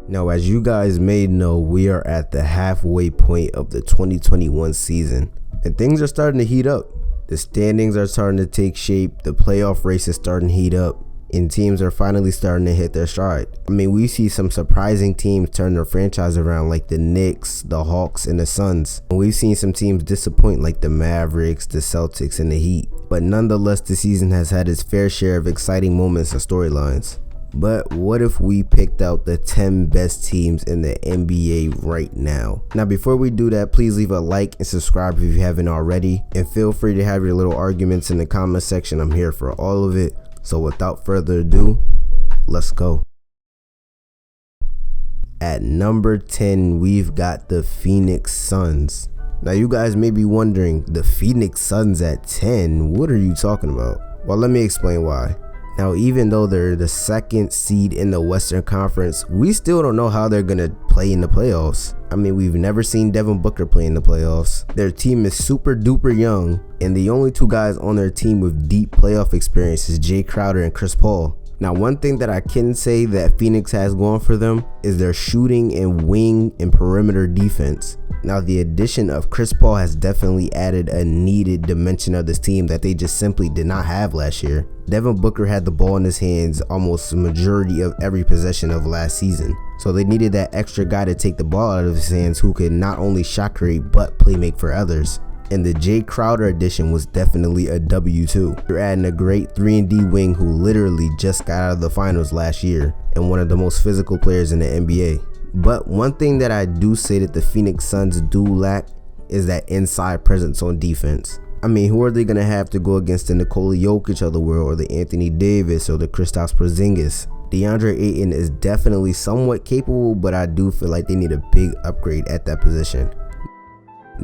Now, as you guys may know, we are at the halfway point of the 2021 season, and things are starting to heat up. The standings are starting to take shape, the playoff race is starting to heat up, and teams are finally starting to hit their stride. I mean, we see some surprising teams turn their franchise around like the Knicks, the Hawks, and the Suns. And we've seen some teams disappoint like the Mavericks, the Celtics, and the Heat. But nonetheless, the season has had its fair share of exciting moments and storylines. But what if we picked out the 10 best teams in the NBA right now? Now, before we do that, please leave a like and subscribe if you haven't already. And feel free to have your little arguments in the comment section. I'm here for all of it. So without further ado, let's go. At number 10, we've got the Phoenix Suns. Now, you guys may be wondering, the Phoenix Suns at 10? What are you talking about? Well, let me explain why. Now, even though they're the second seed in the Western Conference, we still don't know how they're going to play in the playoffs. I mean, we've never seen Devin Booker play in the playoffs. Their team is super duper young, and the only two guys on their team with deep playoff experience is Jay Crowder and Chris Paul. Now, one thing that I can say that Phoenix has going for them is their shooting and wing and perimeter defense. Now, the addition of Chris Paul has definitely added a needed dimension of this team that they just simply did not have last year. Devin Booker had the ball in his hands almost the majority of every possession of last season. So they needed that extra guy to take the ball out of his hands who could not only shot create but play make for others. And the Jay Crowder addition was definitely a W too. You're adding a great 3-and-D wing who literally just got out of the finals last year and one of the most physical players in the NBA. But one thing that I do say that the Phoenix Suns do lack is that inside presence on defense. I mean, who are they going to have to go against the Nikola Jokic of the world, or the Anthony Davis, or the Kristaps Porzingis? DeAndre Ayton is definitely somewhat capable, but I do feel like they need a big upgrade at that position.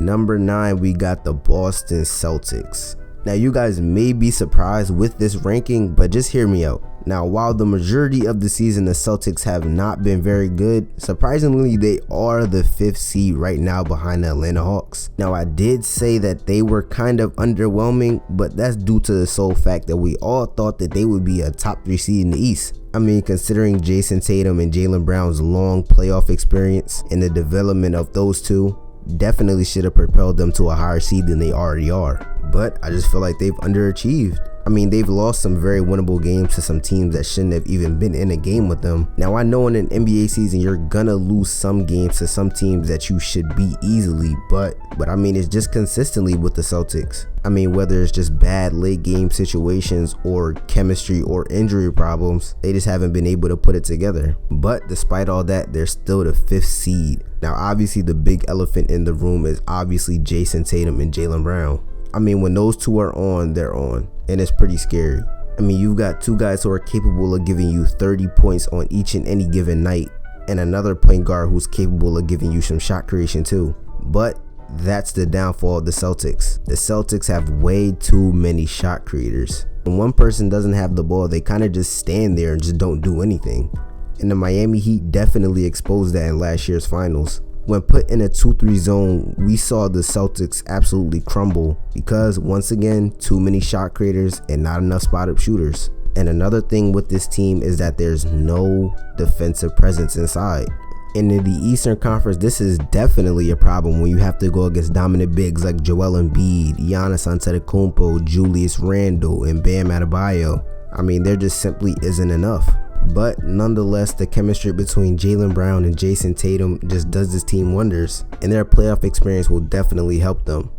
Number 9, we got the Boston Celtics. Now, you guys may be surprised with this ranking, but just hear me out. Now, while the majority of the season the Celtics have not been very good, surprisingly they are the 5th seed right now behind the Atlanta Hawks. Now, I did say that they were kind of underwhelming, but that's due to the sole fact that we all thought that they would be a top 3 seed in the East. I mean, considering Jason Tatum and Jaylen Brown's long playoff experience and the development of those two, definitely should have propelled them to a higher seed than they already are. But I just feel like they've underachieved. I mean, they've lost some very winnable games to some teams that shouldn't have even been in a game with them. Now, I know in an NBA season, you're gonna lose some games to some teams that you should beat easily, but I mean, it's just consistently with the Celtics. I mean, whether it's just bad late game situations or chemistry or injury problems, they just haven't been able to put it together. But despite all that, they're still the 5th seed. Now, obviously, the big elephant in the room is obviously Jason Tatum and Jaylen Brown. I mean, when those two are on, they're on, and it's pretty scary. I mean, you've got two guys who are capable of giving you 30 points on each and any given night, and another point guard who's capable of giving you some shot creation too. But that's the downfall of the Celtics. The Celtics have way too many shot creators. When one person doesn't have the ball, they kind of just stand there and just don't do anything. And the Miami Heat definitely exposed that in last year's finals. When put in a 2-3 zone, we saw the Celtics absolutely crumble because, once again, too many shot creators and not enough spot-up shooters. And another thing with this team is that there's no defensive presence inside. And in the Eastern Conference, this is definitely a problem when you have to go against dominant bigs like Joel Embiid, Giannis Antetokounmpo, Julius Randle, and Bam Adebayo. I mean, there just simply isn't enough. But nonetheless, the chemistry between Jaylen Brown and Jason Tatum just does this team wonders, and their playoff experience will definitely help them.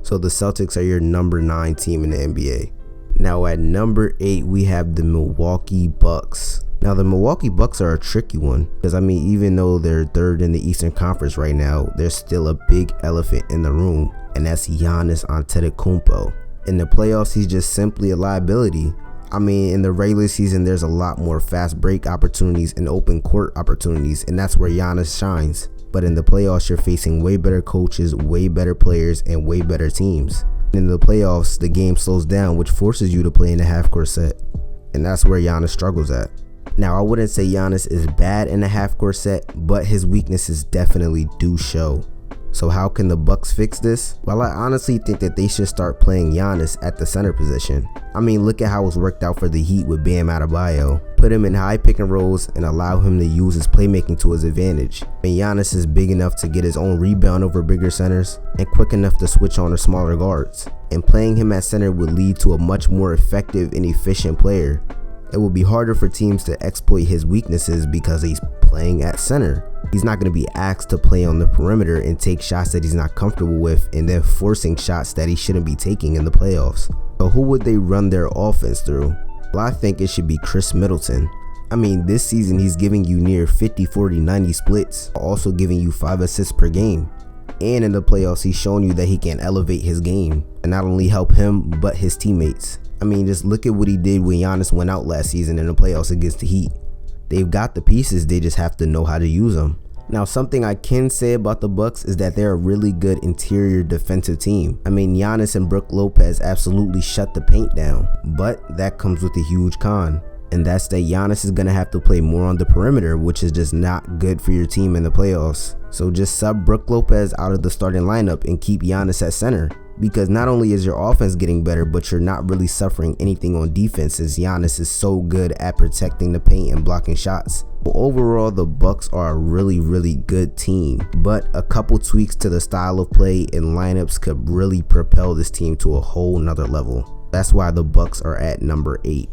So the Celtics are your number 9 team in the NBA. Now at number 8, we have the Milwaukee Bucks. Now the Milwaukee Bucks are a tricky one because, I mean, even though they're 3rd in the Eastern Conference right now, there's still a big elephant in the room, and that's Giannis Antetokounmpo. In the playoffs, he's just simply a liability. I mean, in the regular season, there's a lot more fast break opportunities and open court opportunities, and that's where Giannis shines. But in the playoffs, you're facing way better coaches, way better players, and way better teams. In the playoffs, the game slows down, which forces you to play in a half-court set, and that's where Giannis struggles at. Now, I wouldn't say Giannis is bad in a half-court set, but his weaknesses definitely do show. So how can the Bucks fix this? Well, I honestly think that they should start playing Giannis at the center position. I mean, look at how it's worked out for the Heat with Bam Adebayo. Put him in high pick and rolls and allow him to use his playmaking to his advantage. And Giannis is big enough to get his own rebound over bigger centers and quick enough to switch on to smaller guards. And playing him at center would lead to a much more effective and efficient player. It will be harder for teams to exploit his weaknesses because he's playing at center. He's not going to be asked to play on the perimeter and take shots that he's not comfortable with and then forcing shots that he shouldn't be taking in the playoffs. So who would they run their offense through? Well, I think it should be Chris Middleton. I mean, this season he's giving you near 50-40-90 splits, also giving you 5 assists per game. And in the playoffs, he's shown you that he can elevate his game and not only help him, but his teammates. I mean, just look at what he did when Giannis went out last season in the playoffs against the Heat. They've got the pieces, they just have to know how to use them. Now, something I can say about the Bucks is that they're a really good interior defensive team. I mean, Giannis and Brook Lopez absolutely shut the paint down, but that comes with a huge con. And that's that Giannis is going to have to play more on the perimeter, which is just not good for your team in the playoffs. So just sub Brook Lopez out of the starting lineup and keep Giannis at center. Because not only is your offense getting better, but you're not really suffering anything on defense as Giannis is so good at protecting the paint and blocking shots. But overall, the Bucks are a really good team, but a couple tweaks to the style of play and lineups could really propel this team to a whole nother level. That's why the Bucks are at number 8.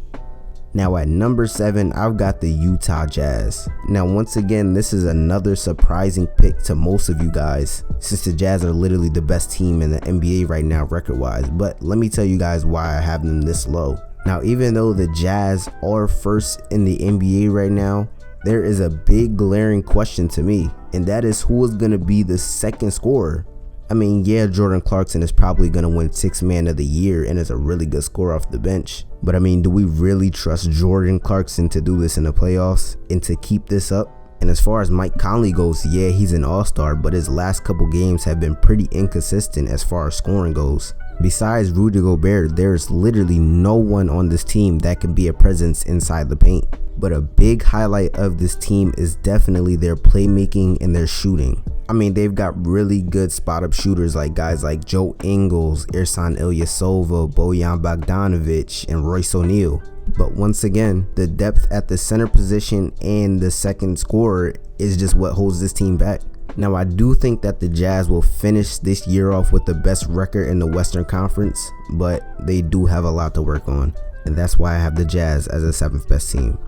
Now at number 7, I've got the Utah Jazz. Now once again, this is another surprising pick to most of you guys, since the Jazz are literally the best team in the NBA right now record-wise, but let me tell you guys why I have them this low. Now even though the Jazz are first in the NBA right now, there is a big glaring question to me, and that is who is going to be the second scorer. I mean, yeah, Jordan Clarkson is probably going to win 6th Man of the Year and is a really good scorer off the bench. But I mean, do we really trust Jordan Clarkson to do this in the playoffs and to keep this up? And as far as Mike Conley goes, yeah, he's an all-star, but his last couple games have been pretty inconsistent as far as scoring goes. Besides Rudy Gobert, there's literally no one on this team that can be a presence inside the paint. But a big highlight of this team is definitely their playmaking and their shooting. I mean, they've got really good spot-up shooters like guys like Joe Ingles, Ersan Ilyasova, Bojan Bogdanovic, and Royce O'Neal. But once again, the depth at the center position and the second scorer is just what holds this team back. Now, I do think that the Jazz will finish this year off with the best record in the Western Conference, but they do have a lot to work on. And that's why I have the Jazz as the 7th best team.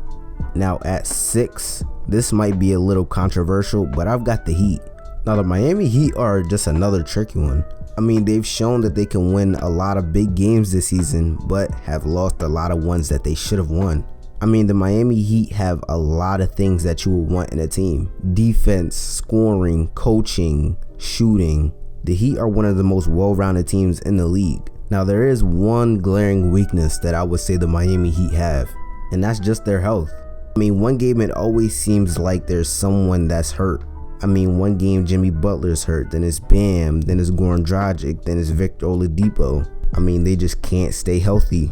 Now at 6, this might be a little controversial, but I've got the Heat. Now the Miami Heat are just another tricky one. I mean, they've shown that they can win a lot of big games this season, but have lost a lot of ones that they should have won. I mean, the Miami Heat have a lot of things that you would want in a team. Defense, scoring, coaching, shooting. The Heat are one of the most well-rounded teams in the league. Now there is one glaring weakness that I would say the Miami Heat have, and that's just their health. I mean, one game it always seems like there's someone that's hurt. I mean, one game Jimmy Butler's hurt, then it's Bam, then it's Goran Dragic, then it's Victor Oladipo. I mean, they just can't stay healthy.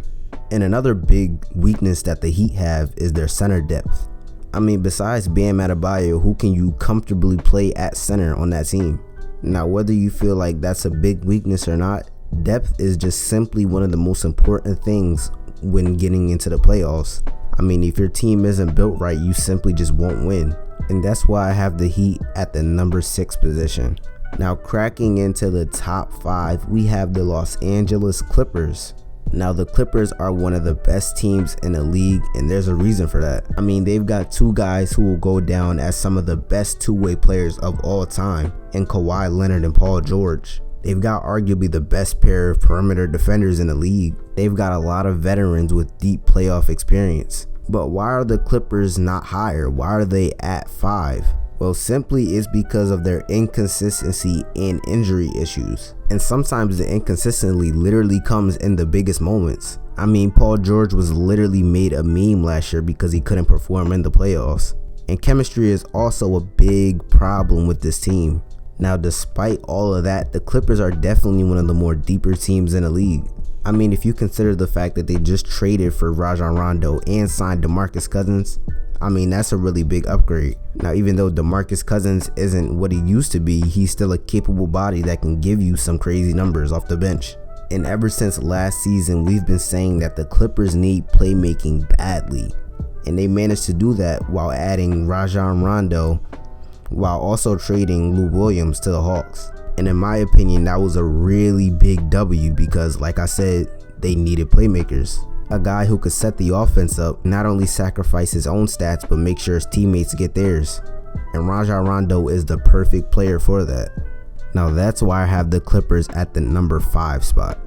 And another big weakness that the Heat have is their center depth. I mean, besides Bam Adebayo, who can you comfortably play at center on that team? Now, whether you feel like that's a big weakness or not, depth is just simply one of the most important things when getting into the playoffs. I mean, if your team isn't built right, you simply just won't win. And that's why I have the Heat at the number 6 position. Now, cracking into the top 5, we have the Los Angeles Clippers. Now, the Clippers are one of the best teams in the league, and there's a reason for that. I mean, they've got 2 guys who will go down as some of the best two-way players of all time, in Kawhi Leonard and Paul George. They've got arguably the best pair of perimeter defenders in the league. They've got a lot of veterans with deep playoff experience. But why are the Clippers not higher? Why are they at 5? Well, simply it's because of their inconsistency and injury issues. And sometimes the inconsistency literally comes in the biggest moments. I mean, Paul George was literally made a meme last year because he couldn't perform in the playoffs. And chemistry is also a big problem with this team. Now, despite all of that, the Clippers are definitely one of the more deeper teams in the league. I mean, if you consider the fact that they just traded for Rajon Rondo and signed DeMarcus Cousins, I mean, that's a really big upgrade. Now, even though DeMarcus Cousins isn't what he used to be, he's still a capable body that can give you some crazy numbers off the bench. And ever since last season, we've been saying that the Clippers need playmaking badly. And they managed to do that while adding Rajon Rondo, while also trading Lou Williams to the Hawks. And in my opinion, that was a really big W because, like I said, they needed playmakers. A guy who could set the offense up, not only sacrifice his own stats, but make sure his teammates get theirs. And Rajon Rondo is the perfect player for that. Now that's why I have the Clippers at the number 5 spot.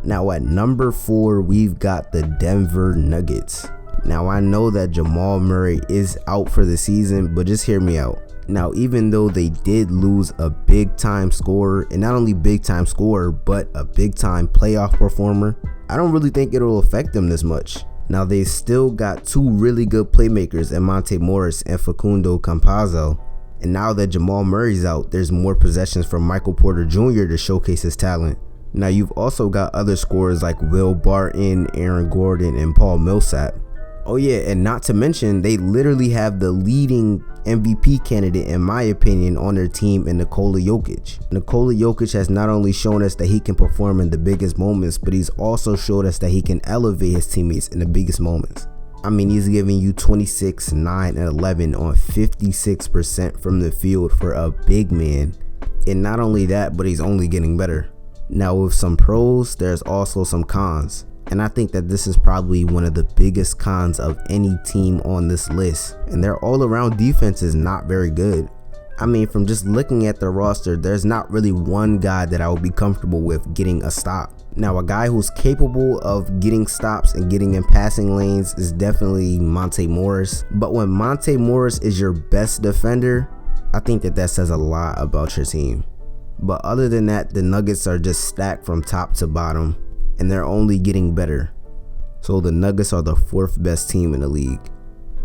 Now at number 4, we've got the Denver Nuggets. Now I know that Jamal Murray is out for the season, but just hear me out. Now, even though they did lose a big time scorer, and not only big time scorer, but a big time playoff performer, I don't really think it'll affect them this much. Now, they still got 2 really good playmakers in Monte Morris and Facundo Campazzo. And now that Jamal Murray's out, there's more possessions for Michael Porter Jr. to showcase his talent. Now, you've also got other scorers like Will Barton, Aaron Gordon, and Paul Millsap. Oh yeah, and not to mention, they literally have the leading MVP candidate, in my opinion, on their team in Nikola Jokic. Nikola Jokic has not only shown us that he can perform in the biggest moments, but he's also showed us that he can elevate his teammates in the biggest moments. I mean, he's giving you 26, 9, and 11 on 56% from the field for a big man. And not only that, but he's only getting better. Now with some pros, there's also some cons. And I think that this is probably one of the biggest cons of any team on this list. And their all-around defense is not very good. I mean, from just looking at the roster, there's not really one guy that I would be comfortable with getting a stop. Now, a guy who's capable of getting stops and getting in passing lanes is definitely Monte Morris. But when Monte Morris is your best defender, I think that says a lot about your team. But other than that, the Nuggets are just stacked from top to bottom, and they're only getting better. So the Nuggets are the 4th best team in the league.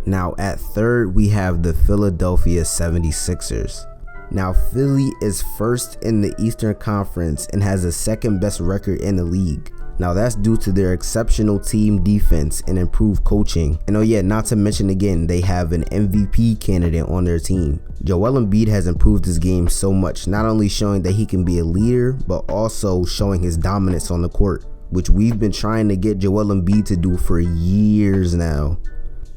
Now at 3rd, we have the Philadelphia 76ers. Now Philly is 1st in the Eastern Conference and has the 2nd best record in the league. Now that's due to their exceptional team defense and improved coaching. And oh yeah, not to mention again, they have an MVP candidate on their team. Joel Embiid has improved his game so much, not only showing that he can be a leader, but also showing his dominance on the court, which we've been trying to get Joel Embiid to do for years now.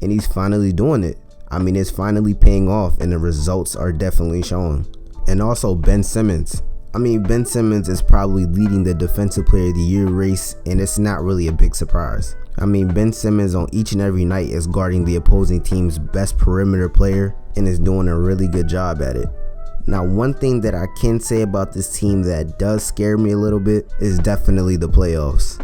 And he's finally doing it. I mean, it's finally paying off and the results are definitely showing. And also Ben Simmons. I mean, Ben Simmons is probably leading the Defensive Player of the Year race, and it's not really a big surprise. I mean, Ben Simmons on each and every night is guarding the opposing team's best perimeter player and is doing a really good job at it. Now, one thing that I can say about this team that does scare me a little bit is definitely the playoffs.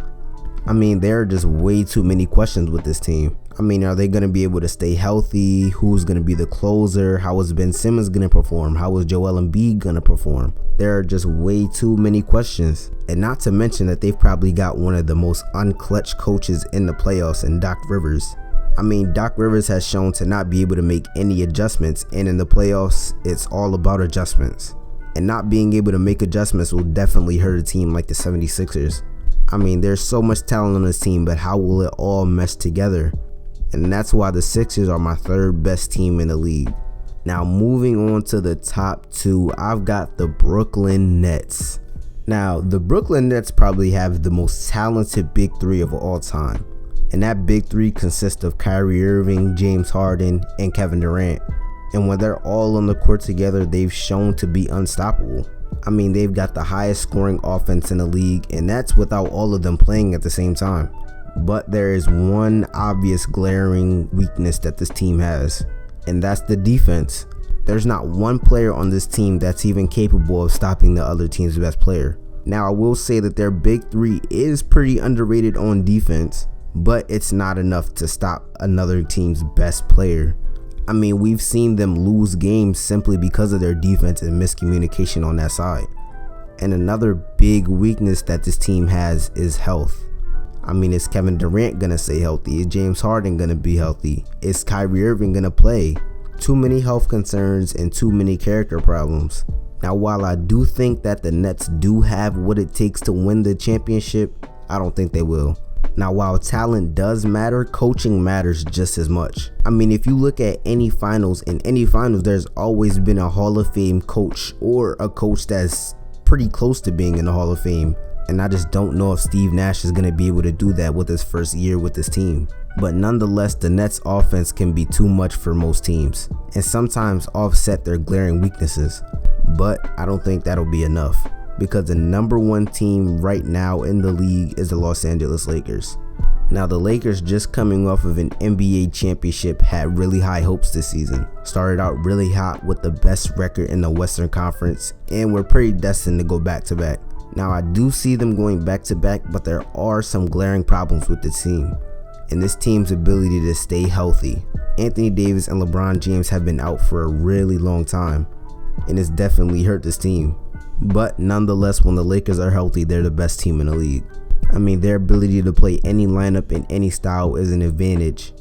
I mean, there are just way too many questions with this team. I mean, are they going to be able to stay healthy? Who's going to be the closer? How is Ben Simmons going to perform? How is Joel Embiid going to perform? There are just way too many questions. And not to mention that they've probably got one of the most unclutched coaches in the playoffs in Doc Rivers. I mean, Doc Rivers has shown to not be able to make any adjustments, and in the playoffs, it's all about adjustments. And not being able to make adjustments will definitely hurt a team like the 76ers. I mean, there's so much talent on this team, but how will it all mesh together? And that's why the Sixers are my 3rd best team in the league. Now, moving on to the top 2, I've got the Brooklyn Nets. Now, the Brooklyn Nets probably have the most talented big 3 of all time. And that big 3 consists of Kyrie Irving, James Harden, and Kevin Durant. And when they're all on the court together, they've shown to be unstoppable. I mean, they've got the highest scoring offense in the league, and that's without all of them playing at the same time. But there is one obvious glaring weakness that this team has, and that's the defense. There's not one player on this team that's even capable of stopping the other team's best player. Now, I will say that their big 3 is pretty underrated on defense, but it's not enough to stop another team's best player. I mean, we've seen them lose games simply because of their defense and miscommunication on that side. And another big weakness that this team has is health. I mean, is Kevin Durant gonna stay healthy? Is James Harden gonna be healthy? Is Kyrie Irving gonna play? Too many health concerns and too many character problems. Now, while I do think that the Nets do have what it takes to win the championship, I don't think they will. Now, while talent does matter, coaching matters just as much. I mean, if you look at any finals, in any finals, there's always been a Hall of Fame coach or a coach that's pretty close to being in the Hall of Fame. And I just don't know if Steve Nash is going to be able to do that with his first year with his team. But nonetheless, the Nets offense can be too much for most teams and sometimes offset their glaring weaknesses. But I don't think that'll be enough, because the number one team right now in the league is the Los Angeles Lakers. Now, the Lakers, just coming off of an NBA championship, had really high hopes this season. Started out really hot with the best record in the Western Conference and were pretty destined to go back to back. Now, I do see them going back to back, but there are some glaring problems with the team and this team's ability to stay healthy. Anthony Davis and LeBron James have been out for a really long time, and it's definitely hurt this team. But nonetheless, when the Lakers are healthy, they're the best team in the league. I mean, their ability to play any lineup in any style is an advantage.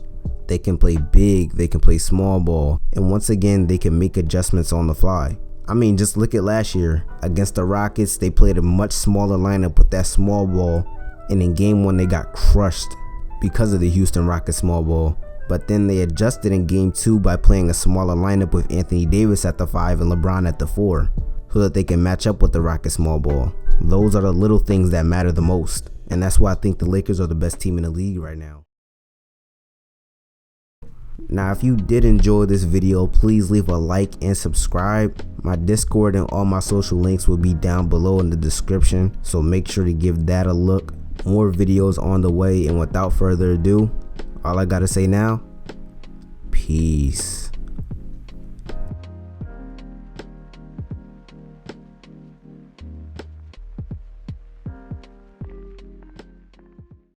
They can play big, they can play small ball, and once again, they can make adjustments on the fly. I mean, just look at last year. Against the Rockets, they played a much smaller lineup with that small ball, and in game 1, they got crushed because of the Houston Rockets small ball. But then they adjusted in game 2 by playing a smaller lineup with Anthony Davis at the 5 and LeBron at the 4, so that they can match up with the Rockets small ball. Those are the little things that matter the most, and that's why I think the Lakers are the best team in the league right now. Now, if you did enjoy this video, please leave a like and subscribe. My Discord and all my social links will be down below in the description, so make sure to give that a look. More videos on the way, and without further ado, all I gotta say now, peace.